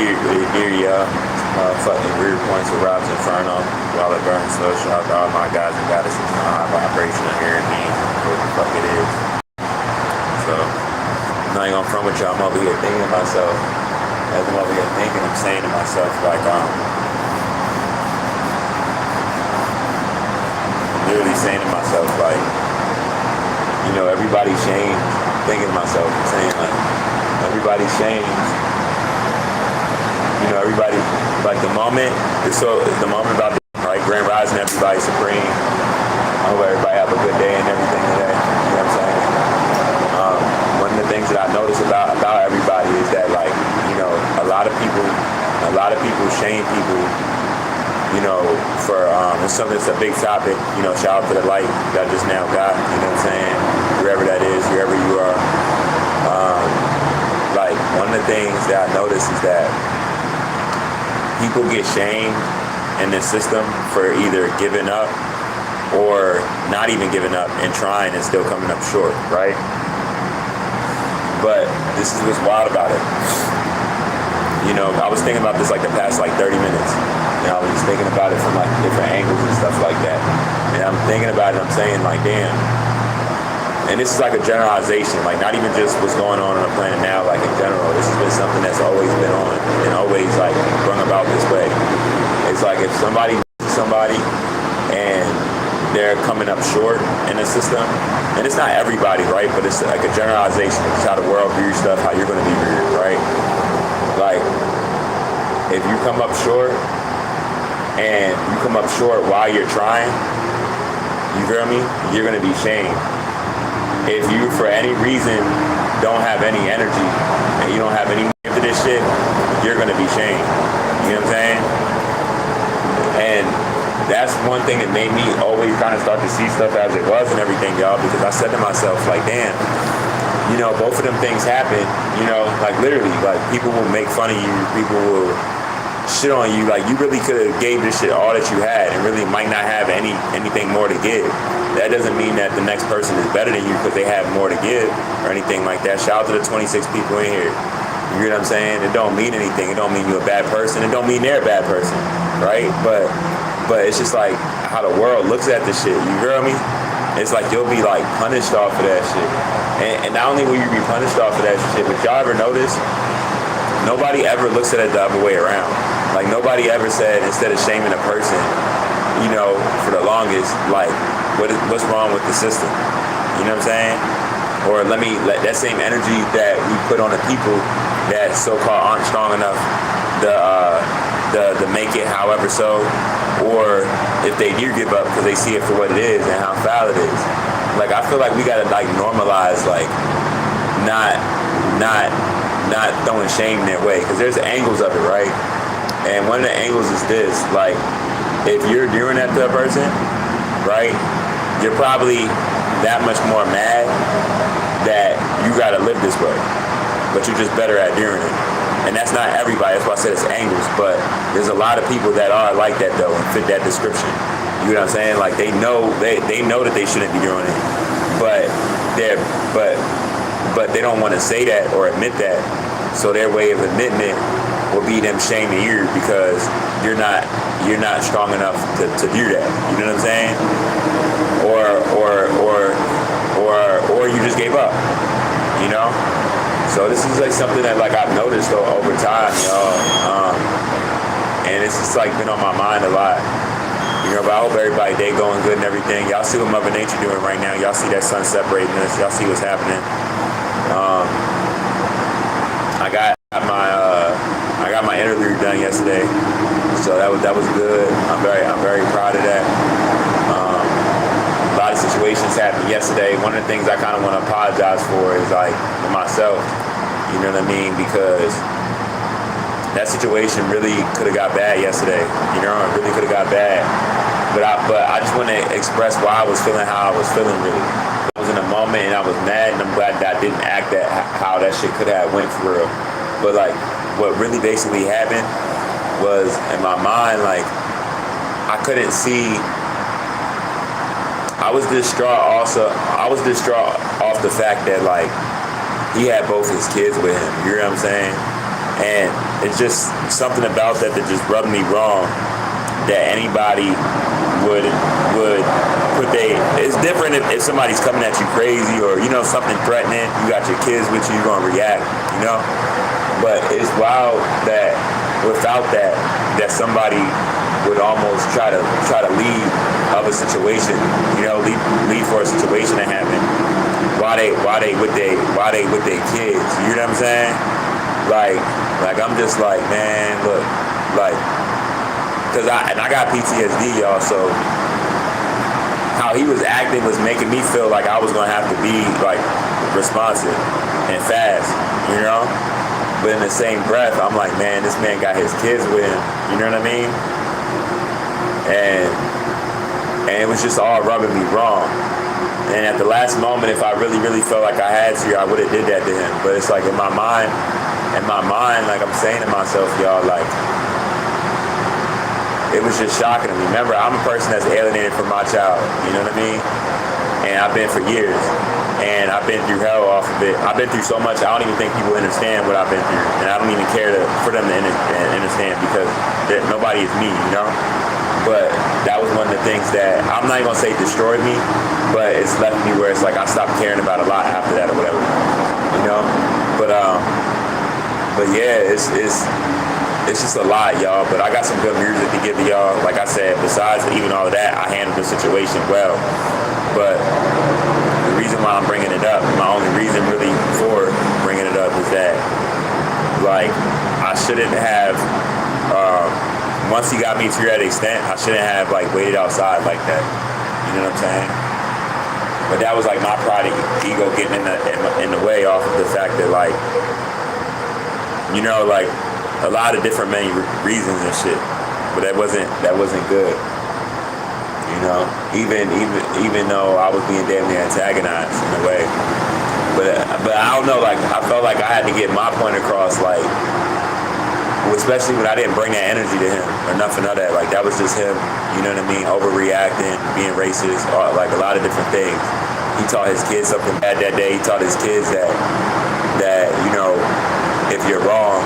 near y'all. Fucking rear points with RoBs Inferno while it burns. So shout out to all my guys and goddesses on high vibration of hearing me, what the fuck it is. So I'm not even gonna front with y'all. I'm over here thinking to myself. As I'm over here thinking, I'm saying to myself like literally saying to myself like, you know, everybody's changed. Thinking to myself, I'm saying like, everybody's changed. You know, everybody, like the moment about the right, Grand Rising, everybody supreme. I hope everybody have a good day and everything today. You know what I'm saying? One of the things that I notice about everybody is that, like, you know, a lot of people shame people, you know, for it's something that's a big topic. You know, shout out to the light that I just now got. You know what I'm saying? Wherever that is, wherever you are. Like, one of the things that I notice is that people get shamed in this system for either giving up or not even giving up and trying and still coming up short, right? But this is what's wild about it. You know, I was thinking about this like the past like 30 minutes. You know, I was just thinking about it from like different angles and stuff like that. And I'm thinking about it, I'm saying like, damn. And this is like a generalization, like not even just what's going on the planet now, like in general. This has been something that's always been on and always like brought about this way. It's like if somebody and they're coming up short in the system, and it's not everybody, right? But it's like a generalization. It's how the world views stuff, how you're gonna be viewed, right? Like, if you come up short and you come up short while you're trying, you feel me? You're gonna be shamed. If you, for any reason, don't have any energy and you don't have any to this shit, you're gonna be shamed. You know what I'm saying? And that's one thing that made me always kind of start to see stuff as it was and everything, y'all, because I said to myself, like, damn, you know, both of them things happen, you know, like literally, like people will make fun of you, people will shit on you, like you really could have gave this shit all that you had and really might not have anything more to give. That doesn't mean that the next person is better than you because they have more to give or anything like that. Shout out to the 26 people in here. You know what I'm saying? It don't mean anything. It don't mean you're a bad person. It don't mean they're a bad person, right? But it's just like how the world looks at this shit. You feel me? It's like you'll be like punished off of that shit. And not only will you be punished off of that shit, but y'all ever notice? Nobody ever looks at it the other way around. Like nobody ever said, instead of shaming a person, you know, for the longest, like, what's wrong with the system? You know what I'm saying? Or let that same energy that we put on the people that so-called aren't strong enough to make it however so, or if they do give up because they see it for what it is and how foul it is. Like, I feel like we gotta like normalize like not throwing shame their way, because there's angles of it, right? And one of the angles is this, like, if you're doing that to a person, right, you're probably that much more mad that you gotta live this way, but you're just better at doing it. And that's not everybody, that's why I said it's angles, but there's a lot of people that are like that though and fit that description. You know what I'm saying? Like they know that they shouldn't be doing it, but they don't want to say that or admit that. So their way of admitting it will be them shaming you because you're not strong enough to do that. You know what I'm saying? Or you just gave up. You know? So this is like something that like I've noticed over time, y'all. And it's just like been on my mind a lot. You know, but I hope everybody day going good and everything. Y'all see what Mother Nature doing right now. Y'all see that sun separating us. Y'all see what's happening. I got my interview done yesterday, so that was good. I'm very proud of that. A lot of situations happened yesterday. One of the things I kind of want to apologize for is like myself. You know what I mean? Because that situation really could have got bad yesterday. You know, it really could have got bad. But I just want to express why I was feeling how I was feeling. Really, I was in a moment and I was mad, and I'm glad that I didn't act that how that shit could have went for real. But like, what really basically happened was in my mind, like I couldn't see. I was distraught also. I was distraught off the fact that like he had both his kids with him. You know what I'm saying? And it's just something about that just rubbed me wrong, that anybody would put it's different if somebody's coming at you crazy or, you know, something threatening, you got your kids with you, you're gonna react, you know? But it's wild that without that somebody would almost try to leave of a situation, you know, leave for a situation to happen while they with their kids. You know what I'm saying? Like I'm just like, man, look, like, cause I got PTSD, y'all. So how he was acting was making me feel like I was gonna have to be like responsive and fast, you know. But in the same breath, I'm like, man, this man got his kids with him. You know what I mean? And it was just all rubbing me wrong. And at the last moment, if I really, really felt like I had to, I would have did that to him. But it's like in my mind, like I'm saying to myself, y'all, like, it was just shocking to me. Remember, I'm a person that's alienated from my child. You know what I mean? And I've been for years. And I've been through hell off of it. I've been through so much, I don't even think people understand what I've been through. And I don't even care for them to understand, because nobody is me, you know? But that was one of the things that, I'm not even gonna say destroyed me, but it's left me where it's like I stopped caring about a lot after that or whatever, you know? But yeah, it's just a lot, y'all. But I got some good music to give to y'all. Like I said, besides even all of that, I handled the situation well. But the reason why I'm bringing it up, my only reason really for bringing it up is that, like, I shouldn't have, once he got me to that extent, I shouldn't have, like, waited outside like that. You know what I'm saying? But that was, like, my pride and ego getting in the way off of the fact that, like, you know, like, a lot of different many reasons and shit. But that wasn't good. You know, even though I was being damn near antagonized in a way, but I don't know. Like, I felt like I had to get my point across. Like, especially when I didn't bring that energy to him or nothing of that. Like, that was just him. You know what I mean? Overreacting, being racist, like a lot of different things. He taught his kids something bad that day. He taught his kids that you know, if you're wrong,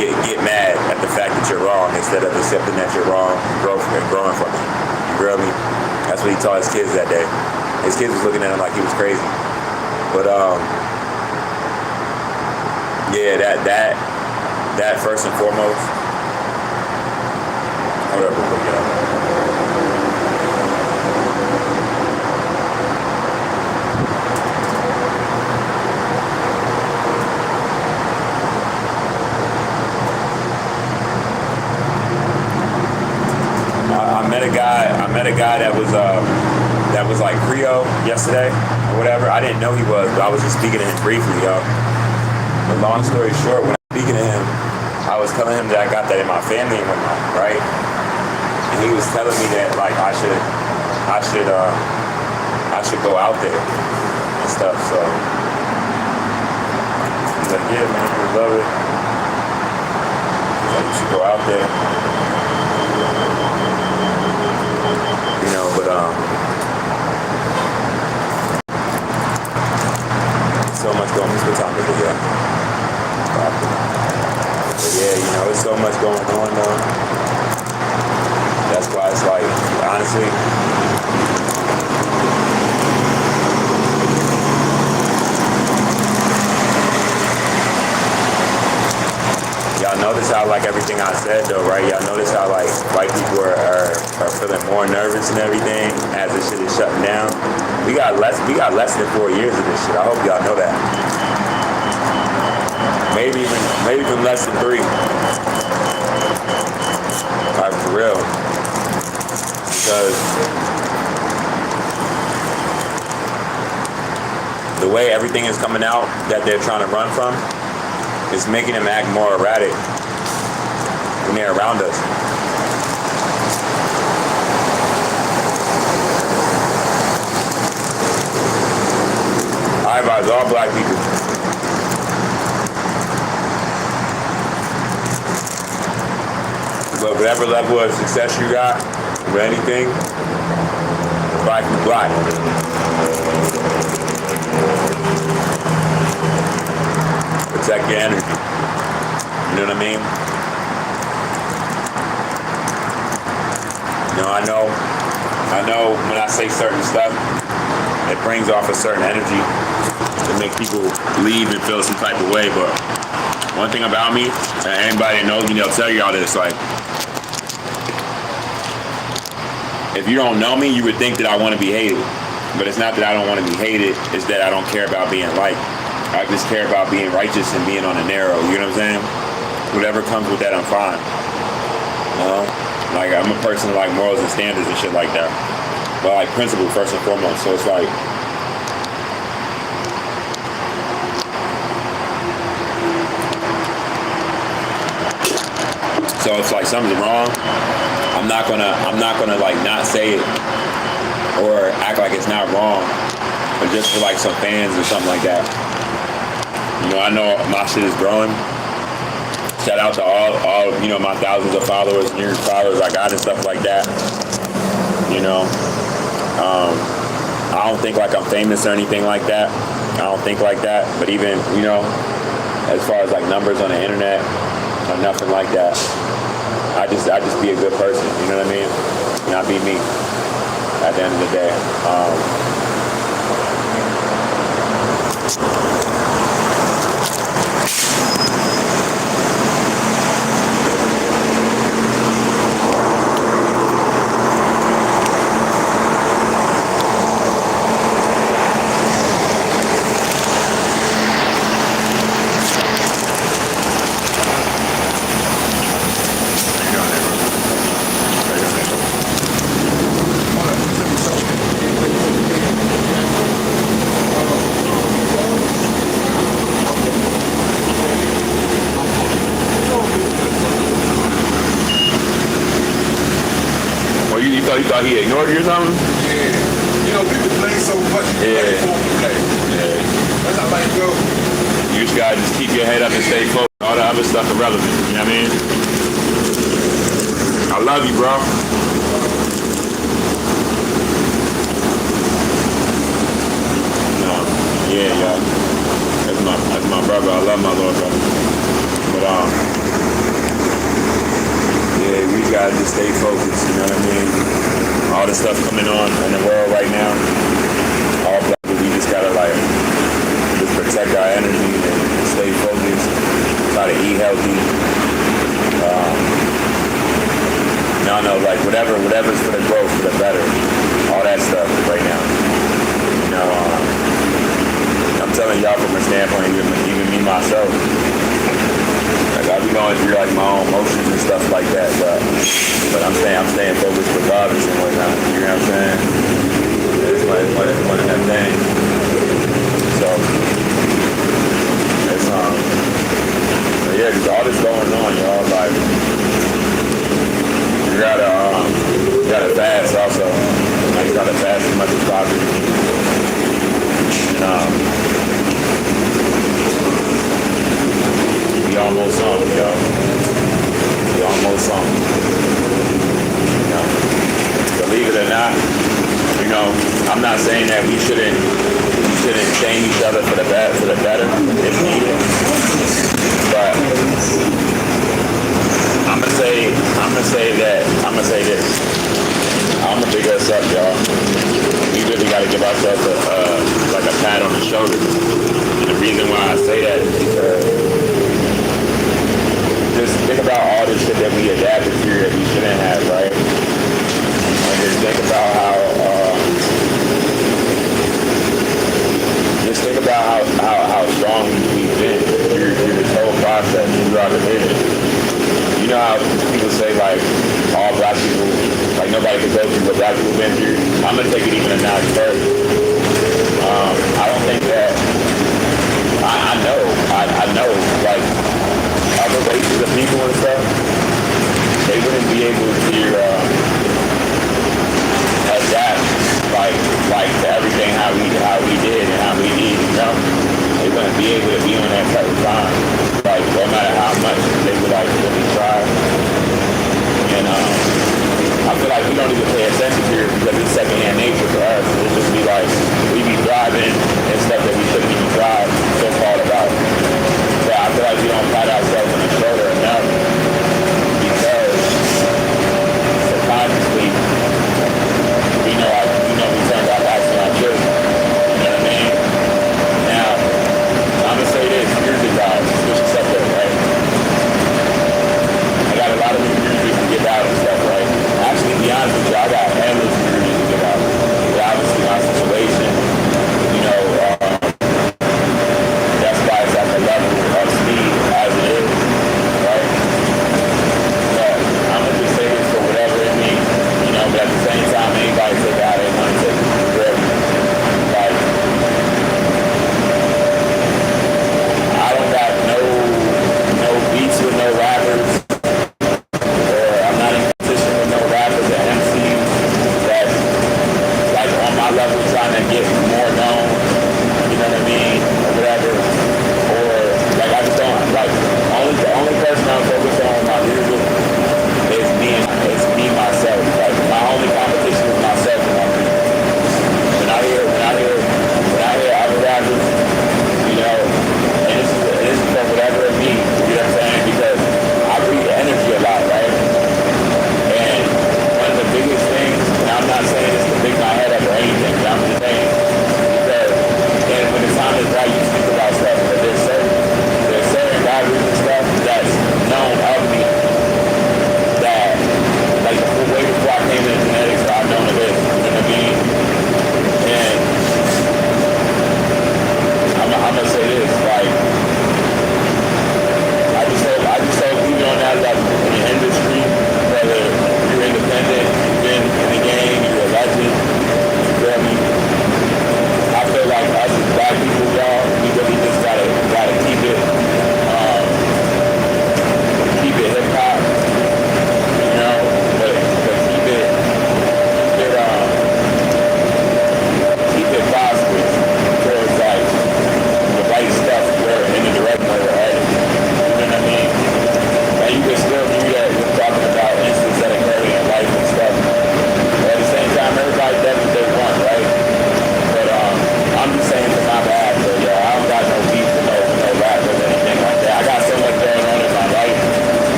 get mad at the fact that you're wrong instead of accepting that you're wrong and growing from it. You feel me? That's what he taught his kids that day. His kids was looking at him like he was crazy. But yeah, that first and foremost. Hold up real quick, y'all. I met a guy that was like Creole yesterday or whatever. I didn't know he was, but I was just speaking to him briefly, y'all. But long story short, when I was speaking to him, I was telling him that I got that in my family and whatnot, right? And he was telling me that, like, I should go out there and stuff. So he's like, yeah, man, we love it. He's like, you should go out there. You know, but so much going on. What time is it? Yeah. But yeah, you know, there's so much going on though. That's why it's like, honestly, y'all notice how, like, everything I said though, right? Y'all notice how, like, white people are feeling more nervous and everything as this shit is shutting down. We got less than 4 years of this shit. I hope y'all know that. Maybe even less than 3. Like, for real. Because the way everything is coming out that they're trying to run from is making them act more erratic when they're around us. I advise all black people. But whatever level of success you got with anything, black is black. Protect your energy. You know what I mean? You know, I know when I say certain stuff, it brings off a certain energy to make people leave and feel some type of way. But one thing about me, and anybody that knows me, they'll tell you all this, like, if you don't know me, you would think that I want to be hated. But it's not that I don't want to be hated, it's that I don't care about being liked. I just care about being righteous and being on the narrow, you know what I'm saying? Whatever comes with that, I'm fine. You know? Like, I'm a person of, like, morals and standards and shit like that. But, like, principle first and foremost. So it's like, something's wrong. I'm not gonna like not say it or act like it's not wrong, but just for like some fans or something like that. You know, I know my shit is growing. Shout out to all you know, my thousands of followers, new followers I got and stuff like that. You know, I don't think like I'm famous or anything like that. I don't think like that. But even, you know, as far as like numbers on the internet or nothing like that, I just be a good person. You know what I mean? Not be me. At the end of the day. You thought he ignored you or something? Yeah. You know, people play so much. Yeah. Yeah. That's how life goes. You just gotta just keep your head up and stay focused. All the other stuff irrelevant. You know what I mean? I love you, bro. No. Yeah. That's my brother. I love my little brother. But yeah, we gotta just stay focused, you know what I mean? All the stuff coming on in the world right now, all black, we just gotta like just protect our energy and stay focused, try to eat healthy. No, like whatever's for the growth, for the better, all that stuff right now. You know, I'm telling y'all from a standpoint, even me myself. Like I be going through like my own emotions and stuff like that, but I'm staying focused regardless and whatnot. You know what I'm saying? It's one of them things. So it's but yeah, cause all this going on, y'all. Like you gotta fast also. Like you gotta fast as much as possible. And we almost on, yo. We almost on. You know, believe it or not, you know, I'm not saying that we shouldn't shame each other for the better if needed. But I'm gonna say this. I'm gonna big us up, y'all. We really gotta give ourselves like a pat on the shoulder. And the reason why I say that is because just think about all this shit that we adapted to that we shouldn't have, right? And just think about how strong we've been through this whole process, through our division. You know how people say like all black people, like nobody can go through what black people been through. I'm gonna take it even a notch further. I don't think that I know like other races of people and stuff, they wouldn't be able to adapt like to everything how we did and how we need, you know. They wouldn't be able to be on that type of time. Like no matter how much they would like really try. And I feel like we don't even pay attention to it because it's secondhand nature for us. It'll just be like we be driving and stuff that we shouldn't even drive so far about. So I feel like we don't pat ourselves on the shoulder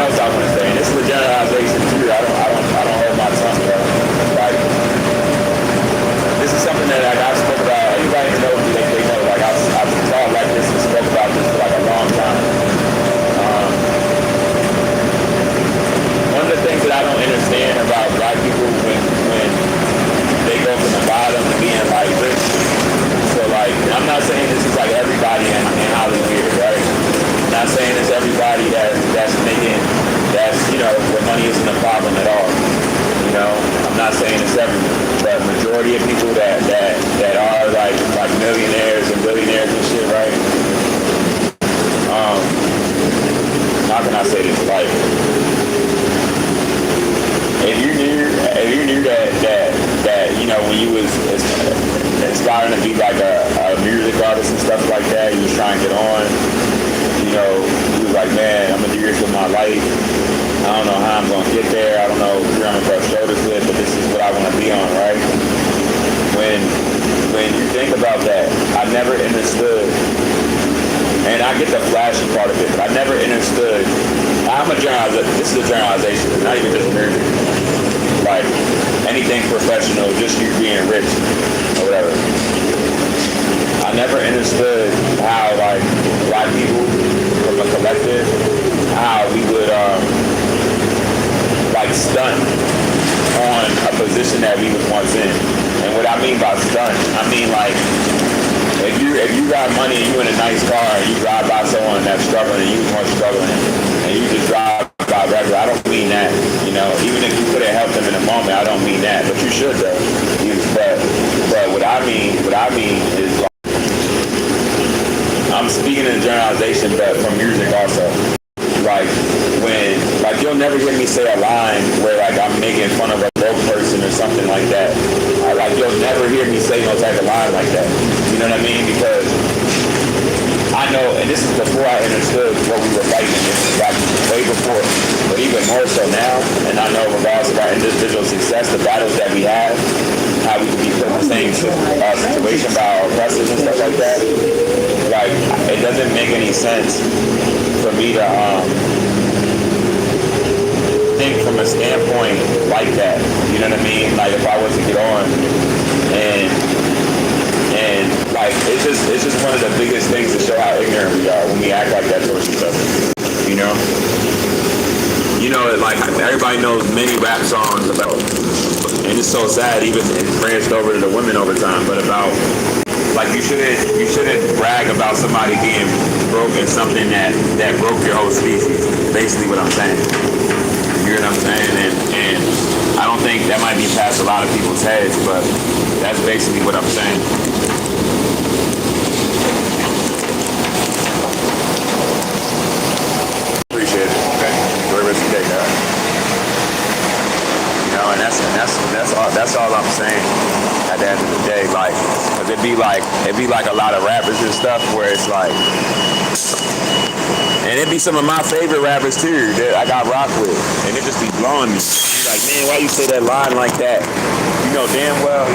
else I want to say, and this is a generalization too. I don't hold my tongue, bro. Like, this is something that I've spoke about. Anybody who knows me, they know. Like, I've talked like this and spoke about this for like a long time. One of the things that I don't understand about black people when they go from the bottom to being like rich. So like, I'm not saying this is like everybody in Hollywood, right? I'm not saying it's everybody that's making, where money isn't a problem at all. You know, I'm not saying it's everyone, but majority of people that are like millionaires and billionaires and shit, right? How can I say this? Like, if you knew that when you was aspiring to be like a music artist and stuff like that, you was trying to get on, you was like, man, I'm gonna do this with my life. I don't know how I'm gonna get there. I don't know who I'm gonna rub shoulders with, but this is what I want to be on, right? When you think about that, I never understood, and I get the flashy part of it, but I never understood. This is a generalization, not even just music. Like anything professional, just you being rich or whatever. I never understood how like black people from a collective, how we would like stunt on a position that we was once in. And what I mean by stunt, I mean like if you got money and you in a nice car and you drive by someone that's struggling and you was once struggling and you just drive by regular, I don't mean that, even if you couldn't help them in a moment, I don't mean that, but you should though. But what I mean is like, I'm speaking in generalization, but from music also. Like you'll never hear me say a line where like I'm making fun of a broke person or something like that. Like you'll never hear me say no type of line like that. You know what I mean? Because I know, and this is before I understood what we were fighting against, like way before, but even more so now, and I know regardless of our individual success, the battles that we have, how we could be put in the same situation by our oppressors and stuff like that, like, it doesn't make any sense for me to think from a standpoint like that, you know what I mean? Like, if I was to get on, and like, it's just one of the biggest things to show how ignorant we are when we act like that towards each other, like, everybody knows many rap songs about, and it's so sad, even it branched over to the women over time, but about, like, you shouldn't brag about somebody being broke in something that broke your whole species, basically what I'm saying. You know what I'm saying? And I don't think that might be past a lot of people's heads, but that's basically what I'm saying. Appreciate it. Okay. Enjoy the rest of your day, guys. And that's all I'm saying at the end of the day. Like, cause it'd be like a lot of rappers and stuff where it's like, and it'd be some of my favorite rappers too that I got rock with, and it just be blowing me. Be like, man, why you say that line like that? You know damn well,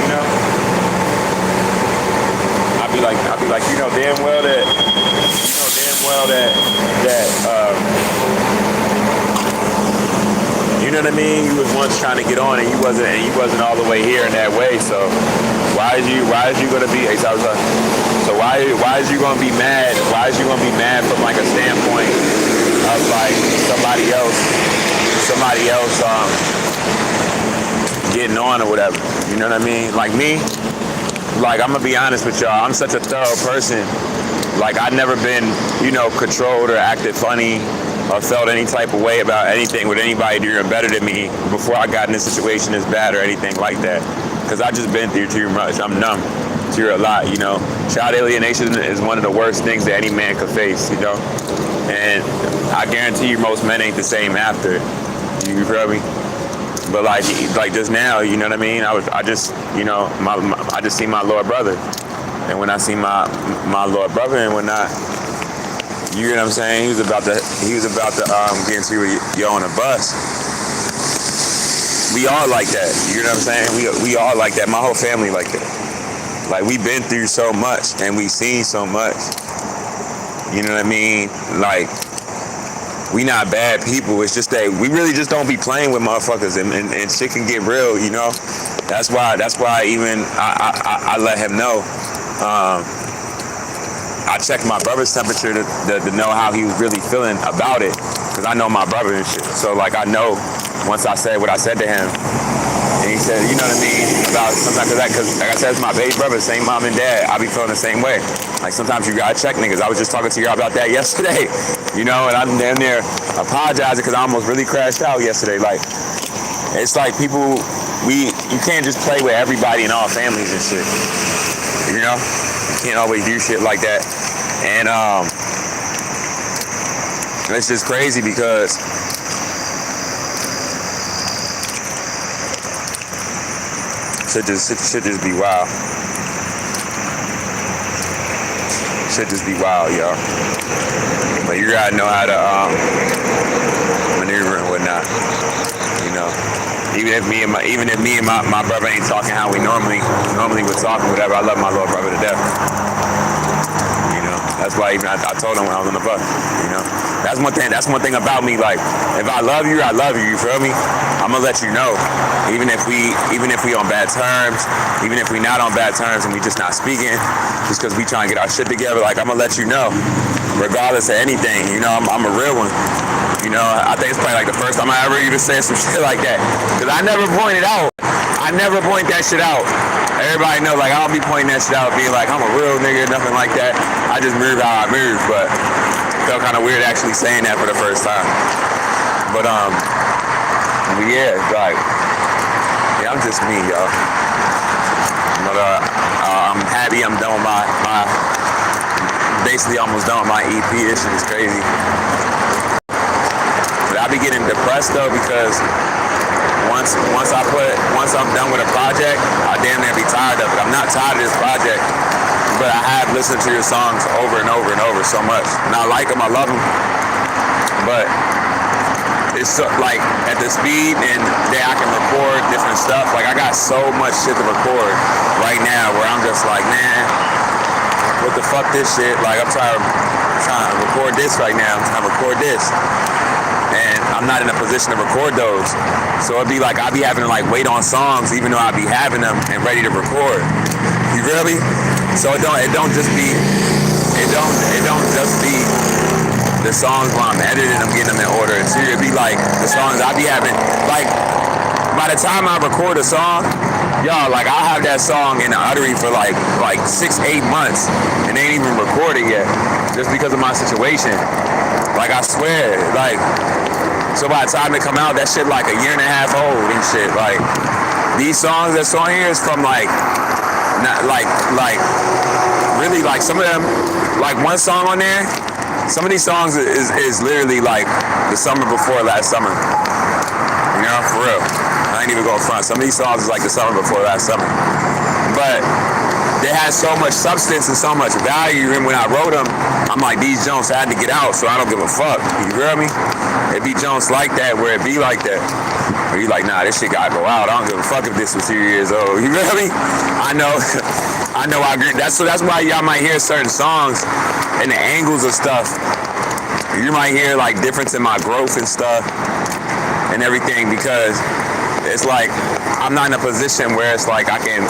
I'd be like, you know damn well that you know what I mean? You was once trying to get on and you wasn't all the way here in that way. So why is you gonna be? So why is you gonna be mad? Why is you gonna be mad from like a standpoint of like somebody else getting on or whatever? You know what I mean? Like me, like I'm gonna be honest with y'all. I'm such a thorough person. Like I've never been, controlled or acted funny or felt any type of way about anything with anybody doing better than me before I got in a situation as bad or anything like that. Because I just been through too much. I'm numb to a lot, Child alienation is one of the worst things that any man could face, And I guarantee you most men ain't the same after. You feel me? But like just now, you know what I mean? I just see my little brother. And when I see my little brother and whatnot, you know what I'm saying? He was about to get into you on a bus. We all like that. You know what I'm saying? We all like that. My whole family like that. Like we've been through so much and we've seen so much. You know what I mean? Like we not bad people. It's just that we really just don't be playing with motherfuckers, and shit can get real, you know. That's why even I let him know. I checked my brother's temperature to know how he was really feeling about it, because I know my brother and shit. So like I know once I said what I said to him, and he said, you know what I mean, about sometimes, because like I said, it's my baby brother, same mom and dad. I be feeling the same way. Like sometimes you gotta check niggas. I was just talking to y'all about that yesterday, you know, and I'm damn near apologizing because I almost really crashed out yesterday. Like it's like people, you can't just play with everybody in all families and shit, you know. You can't always do shit like that. And it's just crazy because shit just be wild. Shit just be wild, y'all. But you gotta know how to maneuver and whatnot. You know. Even if me and my brother ain't talking how we normally would talk or whatever, I love my little brother to death. You know, that's why even I told him when I was on the bus. You know, that's one thing about me. Like, if I love you, I love you. You feel me? I'm gonna let you know, even if we on bad terms, even if we not on bad terms and we just not speaking, just because we trying to get our shit together. Like, I'm gonna let you know, regardless of anything. You know, I'm a real one. You know, I think it's probably like the first time I ever even said some shit like that. Because I never pointed out. I never point that shit out. Everybody knows, like, I don't be pointing that shit out, being like, I'm a real nigga, nothing like that. I just move how I move, but it felt kind of weird actually saying that for the first time. But yeah, it's like, yeah, I'm just me, y'all. But I'm happy I'm done with my basically almost done with my EP. This shit is crazy. I be getting depressed though, because once I'm done with a project, I damn near be tired of it. I'm not tired of this project, but I have listened to your songs over and over and over so much, and I like them, I love them, but it's so, like at the speed and that I can record different stuff. Like I got so much shit to record right now where I'm just like, man, what the fuck this shit? Like I'm trying to record this right now. I'm trying to record this. And I'm not in a position to record those. So it'd be like I'd be having to like wait on songs even though I'd be having them and ready to record. You feel me? So it don't just be the songs while I'm editing, I'm getting them in order. So it'd be like the songs I'd be having, like by the time I record a song, y'all, like I'll have that song in the uttery for like 6-8 months and they ain't even recorded yet, just because of my situation. Like I swear, like, so by the time it come out, that shit like a year and a half old and shit. Like these songs that's on here is from like, not like really like some of them, like one song on there. Some of these songs is literally like the summer before last summer. You know, for real. I ain't even going front. Some of these songs is like the summer before last summer. But they had so much substance and so much value, and when I wrote them, I'm like, these Jones had to get out, so I don't give a fuck. You feel me? It be Jones like that, where it be like that. Where you like, nah, this shit gotta go out. I don't give a fuck if this was 2 years old. You feel me? I know, I agree. That's why y'all might hear certain songs and the angles of stuff. You might hear like difference in my growth and stuff and everything, because it's like I'm not in a position where it's like I can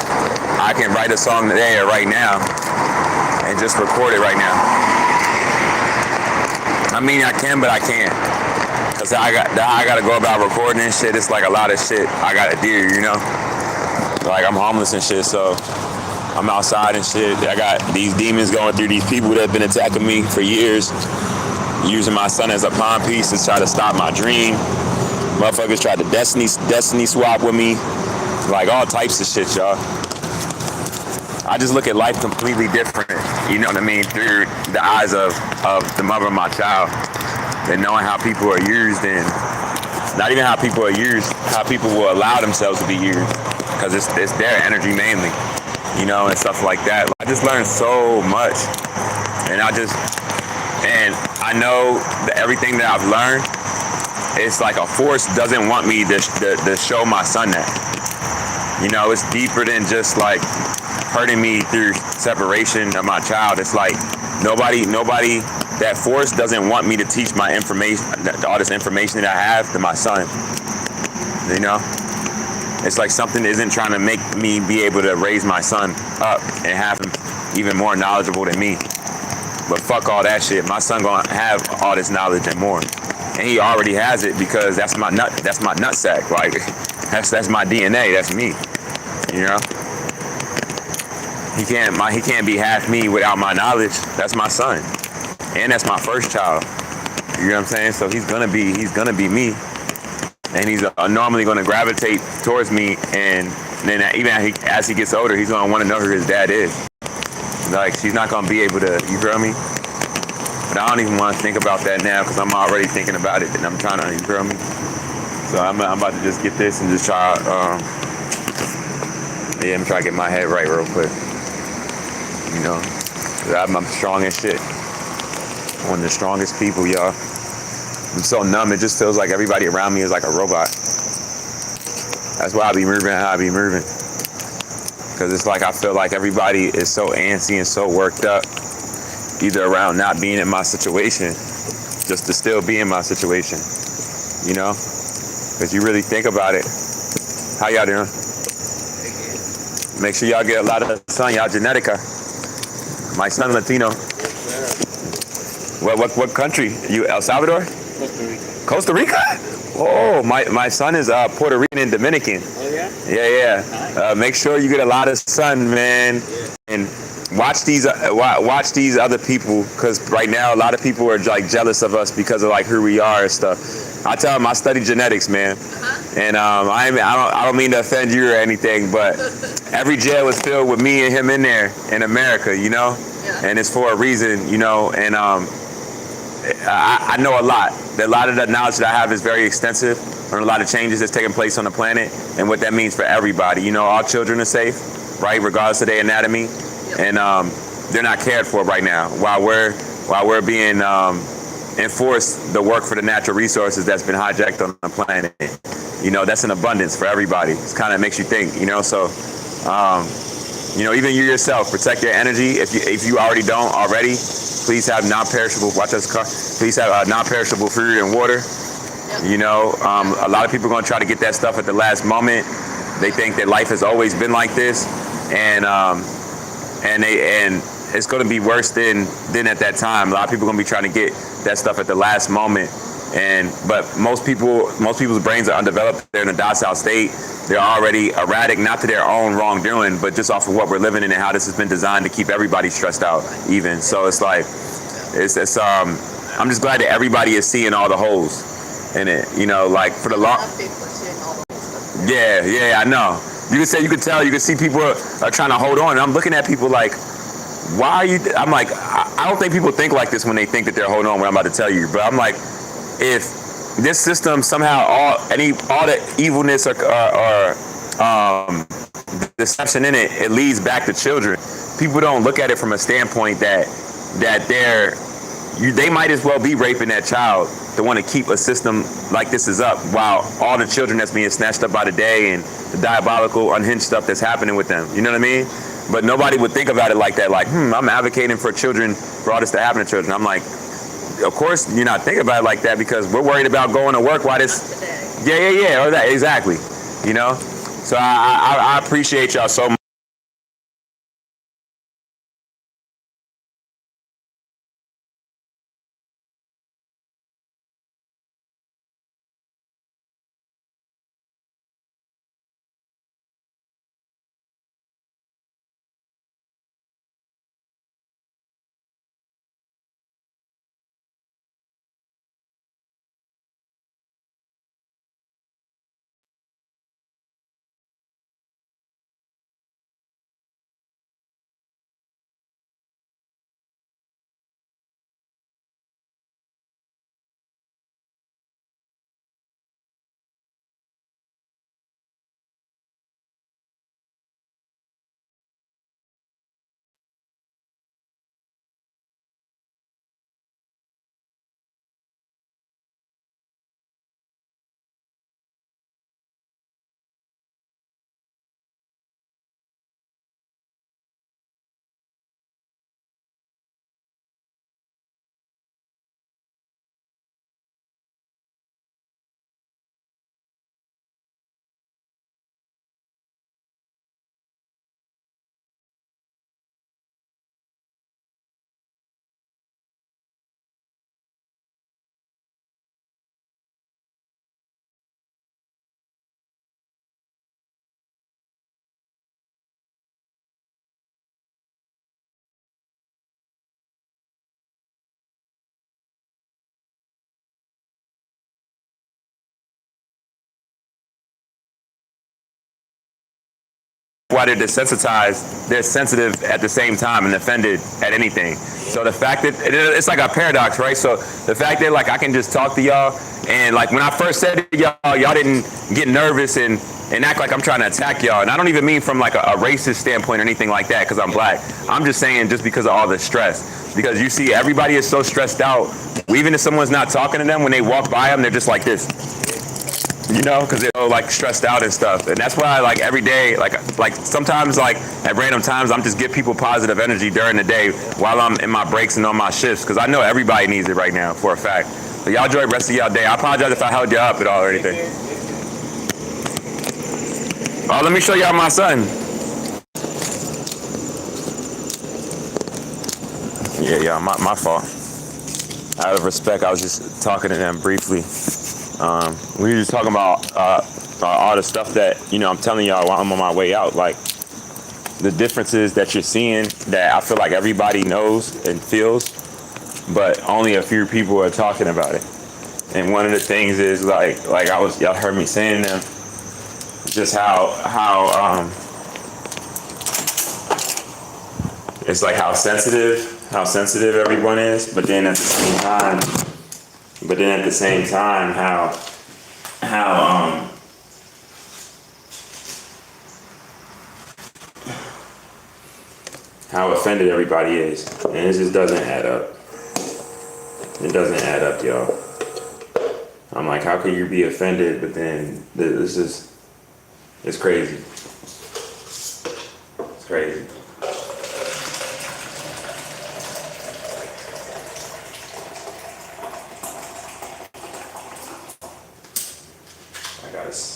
write a song today or right now and just record it right now. I mean, I can, but I can't, cause I gotta go about recording and shit. It's like a lot of shit I gotta do, you know. Like I'm homeless and shit, so I'm outside and shit. I got these demons going through these people that have been attacking me for years, using my son as a pawn piece to try to stop my dream. Motherfuckers tried to destiny swap with me, like all types of shit, y'all. I just look at life completely different, you know what I mean, through the eyes of the mother of my child, and knowing how people are used, and not even how people are used, how people will allow themselves to be used, because it's their energy mainly, you know, and stuff like that. I just learned so much, and I know that everything that I've learned, it's like a force doesn't want me to show my son that. You know, it's deeper than just like hurting me through separation of my child. It's like nobody that force doesn't want me to teach my information, all this information that I have to my son. You know, it's like something isn't trying to make me be able to raise my son up and have him even more knowledgeable than me. But fuck all that shit. My son gonna have all this knowledge and more, and he already has it because that's my nutsack. Like that's my DNA. That's me. You know. He can't be half me without my knowledge. That's my son, and that's my first child. You know what I'm saying? So he's gonna be me, and he's normally gonna gravitate towards me. And then even as he gets older, he's gonna want to know who his dad is. Like she's not gonna be able to. You feel me? But I don't even want to think about that now because I'm already thinking about it, and I'm trying to. You feel me? So I'm about to just get this and just try. I'm trying to get my head right real quick. You know, I'm strong as shit. One of the strongest people, y'all. I'm so numb, it just feels like everybody around me is like a robot. That's why I be moving how I be moving. Because it's like I feel like everybody is so antsy and so worked up, either around not being in my situation, just to still be in my situation. You know? Because you really think about it. How y'all doing? Make sure y'all get a lot of sun, y'all genetica. My son Latino. What country? You El Salvador? Costa Rica. Costa Rica? Oh, my son is Puerto Rican and Dominican. Oh yeah? Yeah. Nice. Make sure you get a lot of sun, man. And watch these other people, because right now a lot of people are like jealous of us because of like who we are and stuff. I tell them I study genetics, man. And I don't mean to offend you or anything, but every jail is filled with me and him in there in America, you know? Yeah. And it's for a reason, you know? And I know a lot. A lot of the knowledge that I have is very extensive, and a lot of changes that's taking place on the planet, and what that means for everybody. You know, all children are safe, right, regardless of their anatomy, and they're not cared for right now. While we're being enforced the work for the natural resources that's been hijacked on the planet. You know, that's an abundance for everybody. It kind of makes you think. You know, so you know, even you yourself, protect your energy. If you already don't already. Please have non-perishable. Watch us car. Please have non-perishable food and water. You know, a lot of people are gonna try to get that stuff at the last moment. They think that life has always been like this, and it's gonna be worse than at that time. A lot of people are gonna be trying to get that stuff at the last moment, but most people's brains are undeveloped. They're in a docile state. They're already erratic, not to their own wrongdoing, but just off of what we're living in and how this has been designed to keep everybody stressed out even. So it's like, I'm just glad that everybody is seeing all the holes in it, you know, like for the long. Yeah, I know. You can tell, you can see people are trying to hold on, and I'm looking at people like, why are you, I'm like, I don't think people think like this when they think that they're holding on what I'm about to tell you, but I'm like, if this system somehow all the evilness or deception in it, it leads back to children. People don't look at it from a standpoint that they might as well be raping that child to want to keep a system like this is up, while all the children that's being snatched up by the day and the diabolical, unhinged stuff that's happening with them. You know what I mean? But nobody would think about it like that. Like, I'm advocating for children, for all this to happen to children. I'm like, of course you're not thinking about it like that, because we're worried about going to work while this. Yeah, or that, exactly. You know, so I appreciate y'all so much. why they're desensitized. They're sensitive at the same time and offended at anything. So the fact that it's like a paradox, right? So the fact that like I can just talk to y'all, and like when I first said it to y'all didn't get nervous and act like I'm trying to attack y'all. And I don't even mean from like a racist standpoint or anything like that, because I'm black. I'm just saying just because of all the stress. Because you see, everybody is so stressed out. Even if someone's not talking to them, when they walk by them, they're just like this. You know, because they're so like stressed out and stuff. And that's why like every day, like sometimes like at random times, I'm just give people positive energy during the day while I'm in my breaks and on my shifts, because I know everybody needs it right now for a fact. So y'all enjoy the rest of y'all day. I apologize if I held you up at all or anything. Oh, let me show y'all my son. Yeah, my fault. Out of respect, I was just talking to them briefly. We were just talking about all the stuff that, you know, I'm telling y'all while I'm on my way out. Like, the differences that you're seeing that I feel like everybody knows and feels, but only a few people are talking about it. And one of the things is like y'all heard me saying them, just how it's like how sensitive everyone is, but then at the same time how offended everybody is, and it just doesn't add up. It doesn't add up, y'all. I'm like, how can you be offended, but then it's crazy. It's crazy. I got it.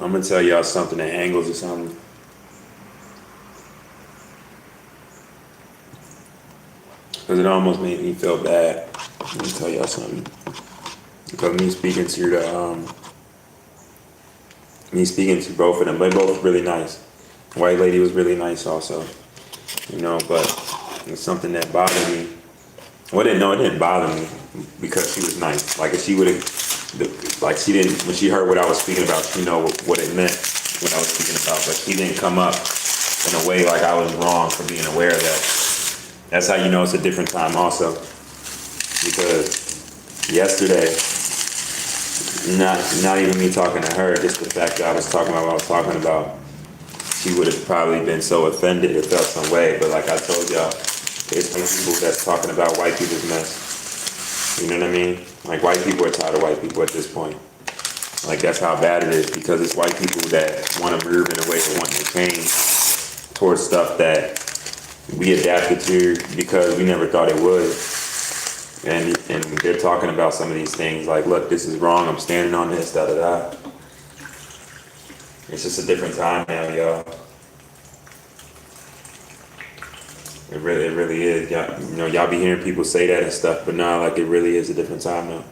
I'm gonna tell y'all something at angles or something. Because it almost made me feel bad. Let me tell y'all something. Because me speaking to both of them, they both really nice. White lady was really nice also. You know, but it's something that bothered me. Well, it didn't bother me because she was nice. Like if she would have, like she didn't, when she heard what I was speaking about, she know what it meant, what I was speaking about. But she didn't come up in a way like I was wrong for being aware of that. That's how you know it's a different time also. Because yesterday, not even me talking to her, just the fact that I was talking about what I was talking about, she would have probably been so offended or felt some way. But like I told y'all, there's some people that's talking about white people's mess. You know what I mean? Like white people are tired of white people at this point. Like that's how bad it is, because it's white people that want to move in a way of wanting to change towards stuff that we adapted to because we never thought it would. And they're talking about some of these things like, look, this is wrong, I'm standing on this, da da da. It's just a different time now, y'all. It really is. Y'all, you know, y'all be hearing people say that and stuff, but nah, like it really is a different time now.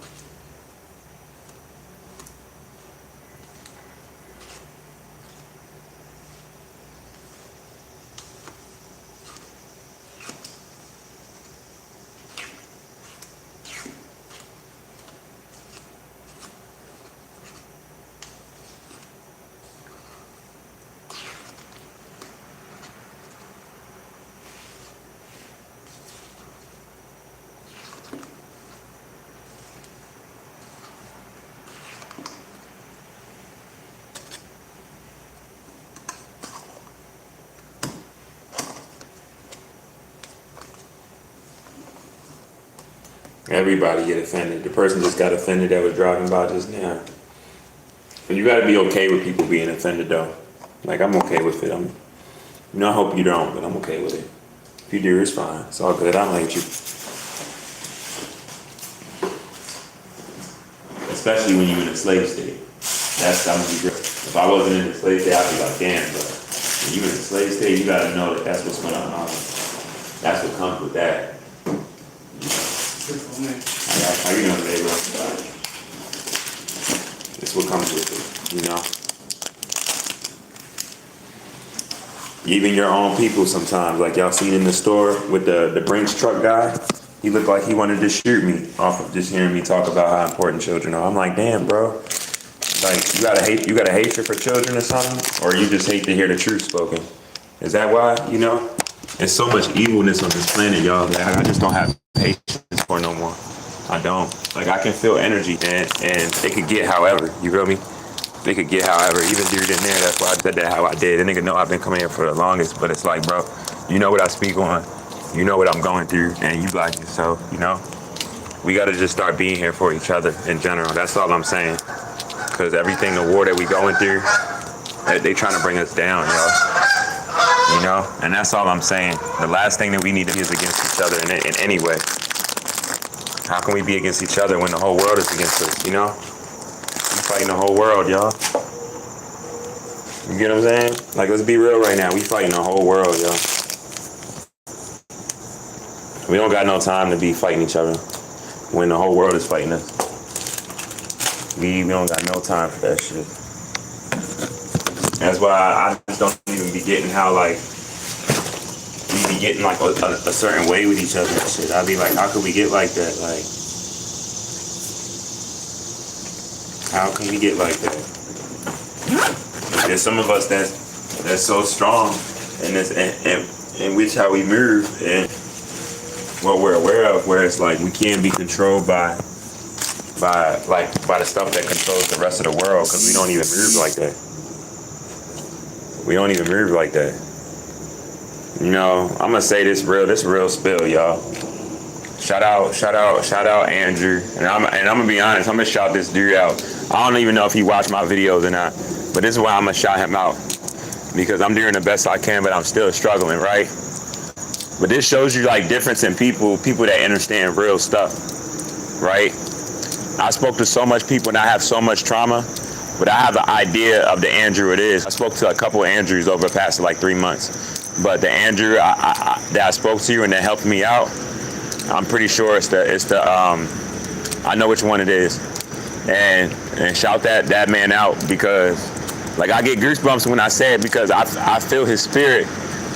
Everybody get offended. The person just got offended that was driving by just now. And you gotta be okay with people being offended though. Like I'm okay with it. I hope you don't, but I'm okay with it. If you do, it's fine. It's all good. I don't hate you. Especially when you're in a slave state. I'm gonna be great. If I wasn't in a slave state, I'd be like, damn, but when you're in a slave state, you gotta know that that's what's gonna that's what comes with that. How you doing today, bro? It's what comes with it, Even your own people sometimes, like y'all seen in the store with the Brinks truck guy, he looked like he wanted to shoot me off of just hearing me talk about how important children are. I'm like, damn, bro. Like you got a hatred for children or something? Or you just hate to hear the truth spoken? Is that why, There's so much evilness on this planet, y'all, that I just don't have patience for no more. I don't. Like I can feel energy, man, and it could get however, you feel me? They could get however, even dude in there, that's why I said that how I did. The nigga know I've been coming here for the longest, but it's like, bro, you know what I speak on, you know what I'm going through, and you like it, so, we gotta just start being here for each other in general. That's all I'm saying. Because everything, the war that we going through, they trying to bring us down, y'all. And that's all I'm saying. The last thing that we need to be is against each other in any way. How can we be against each other when the whole world is against us, We fighting the whole world, y'all. You get what I'm saying? Like, let's be real right now. We fighting the whole world, y'all. We don't got no time to be fighting each other when the whole world is fighting us. We don't got no time for that shit. That's why I just don't even be getting how, like, we be getting, like, a certain way with each other and shit. I'd be like, how could we get like that? Like, how can we get like that? There's some of us that's so strong in which how we move and what we're aware of, where it's like we can't be controlled by the stuff that controls the rest of the world, because we don't even move like that. We don't even move like that. I'm gonna say this real spill, y'all. Shout out Andrew. And I'm gonna be honest, I'm gonna shout this dude out. I don't even know if he watched my videos or not, but this is why I'm gonna shout him out. Because I'm doing the best I can, but I'm still struggling, right? But this shows you like difference in people that understand real stuff, right? I spoke to so much people and I have so much trauma, but I have an idea of the Andrew it is. I spoke to a couple of Andrews over the past like 3 months, but the Andrew that I spoke to and that helped me out, I'm pretty sure it's the I know which one it is, and shout that man out, because like I get goosebumps when I say it, because I feel his spirit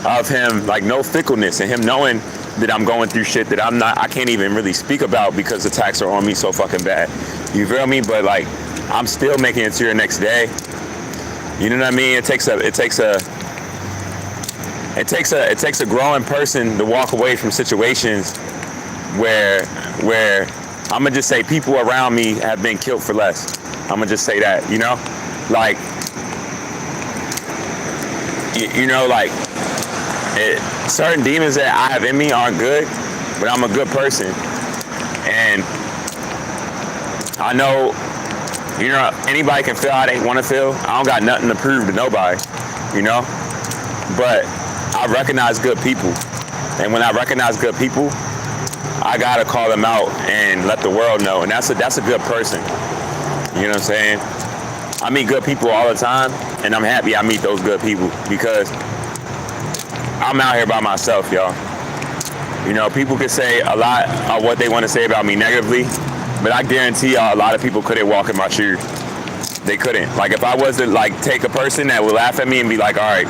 of him, like no fickleness, and him knowing that I'm going through shit that I can't even really speak about because the attacks are on me so fucking bad. You feel me? But like I'm still making it to your next day. You know what I mean? It takes a growing person to walk away from situations where I'm gonna just say people around me have been killed for less. I'm gonna just say that, like, like certain demons that I have in me aren't good, but I'm a good person, and I know, anybody can feel how they want to feel. I don't got nothing to prove to nobody, but I recognize good people, and when I recognize good people, I gotta call them out and let the world know, and that's a good person. You know what I'm saying? I meet good people all the time, and I'm happy I meet those good people, because I'm out here by myself, y'all. People could say a lot of what they want to say about me negatively, but I guarantee y'all a lot of people couldn't walk in my shoes. They couldn't. Like, if I was to like take a person that would laugh at me and be like, all right,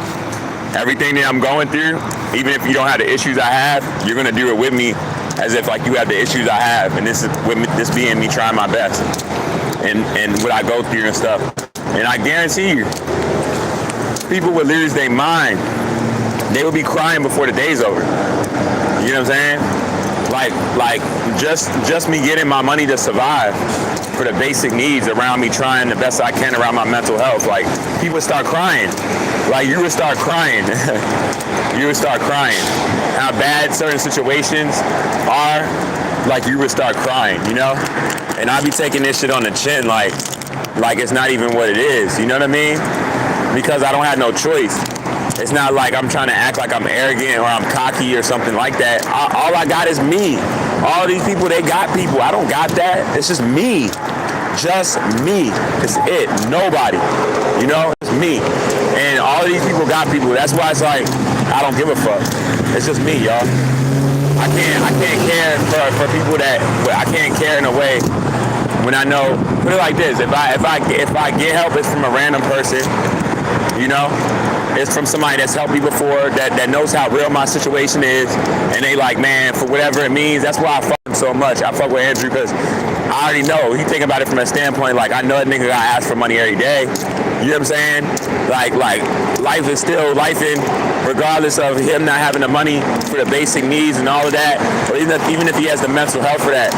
everything that I'm going through, even if you don't have the issues I have, you're gonna do it with me as if like you have the issues I have, and this is with me, this being me trying my best and what I go through and stuff. And I guarantee you, people would lose their mind. They would be crying before the day's over. You know what I'm saying? Like just me getting my money to survive for the basic needs around me, trying the best I can around my mental health. Like, people start crying. Like, you would start crying. You would start crying. How bad certain situations are, like, you would start crying, you know? And I be taking this shit on the chin, like it's not even what it is, you know what I mean? Because I don't have no choice. It's not like I'm trying to act like I'm arrogant or I'm cocky or something like that. All I got is me. All these people, they got people. I don't got that. It's just me. Just me. It's it. Nobody. You know? It's me. And all of these people got people. That's why it's like, I don't give a fuck. It's just me, y'all. I can't care for people that, I can't care in a way when I know, put it like this, if I get help, it's from a random person, you know? It's from somebody that's helped me before, that knows how real my situation is, and they like, man, for whatever it means, that's why I fuck him so much. I fuck with Andrew because I already know. He think about it from a standpoint, like, I know that nigga gotta ask for money every day. You know what I'm saying? Like life is still lifing, regardless of him not having the money for the basic needs and all of that, or even if he has the mental health for that.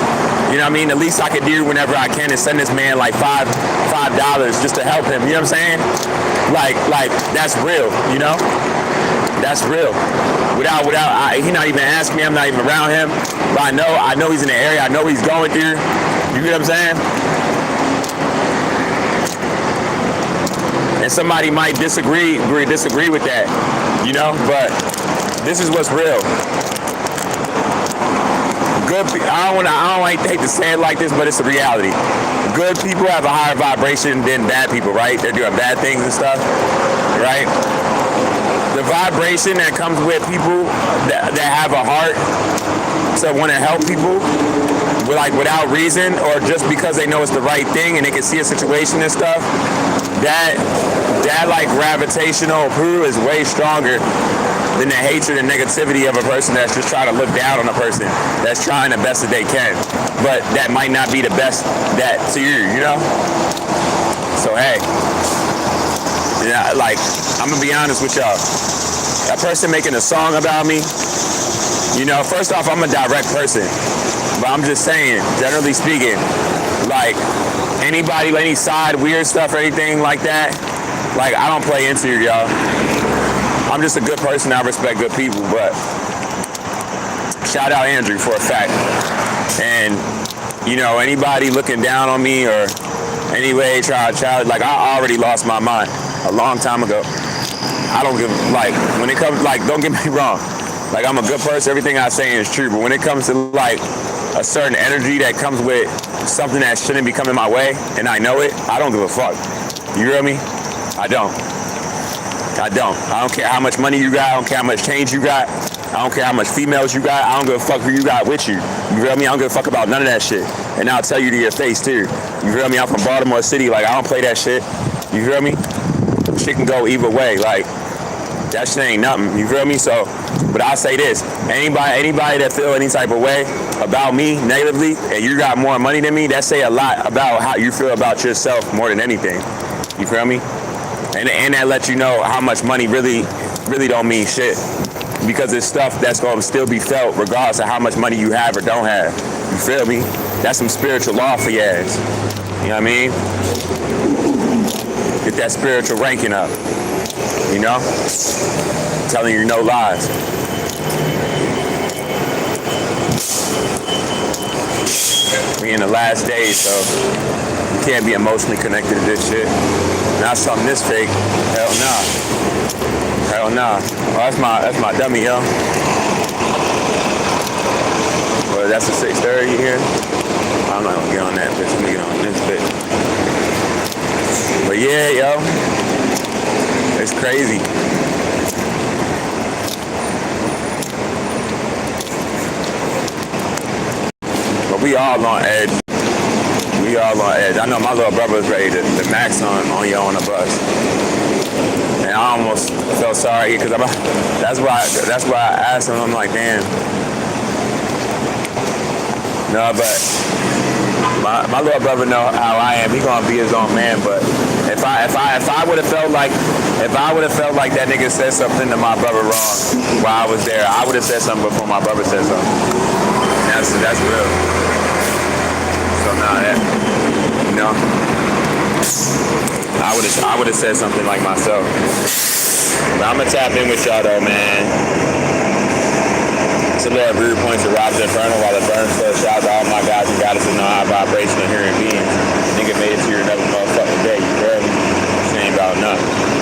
You know what I mean? The least I can do whenever I can is send this man like $5 just to help him. You know what I'm saying? Like that's real, you know? That's real. He not even asking me, I'm not even around him, but I know he's in the area, I know he's going through. You get what I'm saying? And somebody might disagree with that, you know, but this is what's real. Good, I don't hate to say it like this, but it's a reality. Good people have a higher vibration than bad people, right? They're doing bad things and stuff, right? The vibration that comes with people that have a heart to want to help people, like without reason or just because they know it's the right thing and they can see a situation and stuff, that like gravitational pull is way stronger than the hatred and negativity of a person that's just trying to look down on a person that's trying the best that they can, but that might not be the best that to you know? So hey, yeah, like, I'm gonna be honest with y'all. That person making a song about me, you know, first off, I'm a direct person, but I'm just saying, generally speaking, like, anybody, any side weird stuff or anything like that, like, I don't play into it, y'all. I'm just a good person. I respect good people, but shout out Andrew for a fact. And, you know, anybody looking down on me or anyway try to, like, I already lost my mind a long time ago. I don't give, like, when it comes, like, don't get me wrong. Like, I'm a good person. Everything I say is true. But when it comes to, like, a certain energy that comes with something that shouldn't be coming my way, and I know it, I don't give a fuck. You hear me? I don't. I don't care how much money you got. I don't care how much change you got. I don't care how much females you got. I don't give a fuck who you got with you. You feel me? I don't give a fuck about none of that shit. And I'll tell you to your face too. You feel me? I'm from Baltimore City. Like, I don't play that shit. You feel me? Shit can go either way. Like, that shit ain't nothing. You feel me? So, but I'll say this. Anybody that feel any type of way about me negatively, and you got more money than me, that say a lot about how you feel about yourself more than anything. You feel me? And that lets you know how much money really don't mean shit. Because it's stuff that's going to still be felt regardless of how much money you have or don't have. You feel me? That's some spiritual law for your ass. You know what I mean? Get that spiritual ranking up. You know? I'm telling you no lies. We in the last days, so you can't be emotionally connected to this shit. Not something this fake. Hell nah. Hell nah. Oh, that's my dummy, yo. Well, that's a 6:30 here. I'm not gonna get on that bitch. I'm gonna get on this bitch. But yeah, yo. It's crazy. But we all on edge. We all on edge. I know my little brother was ready to max on you on the bus. And I almost felt sorry because that's why I asked him. I'm like, damn. No, but my little brother know how I am. He gonna be his own man. But if I would have felt like that nigga said something to my brother wrong while I was there, I would have said something before my brother said something. That's real. So nah, know, I would have said something like myself. But I'm gonna tap in with y'all though, man. It's a little rude points to RoBs Inferno while it burns. So shout out to all my guys and goddesses know high vibrational human beings. Nigga made it to your another motherfucking day. You barely. This ain't about nothing.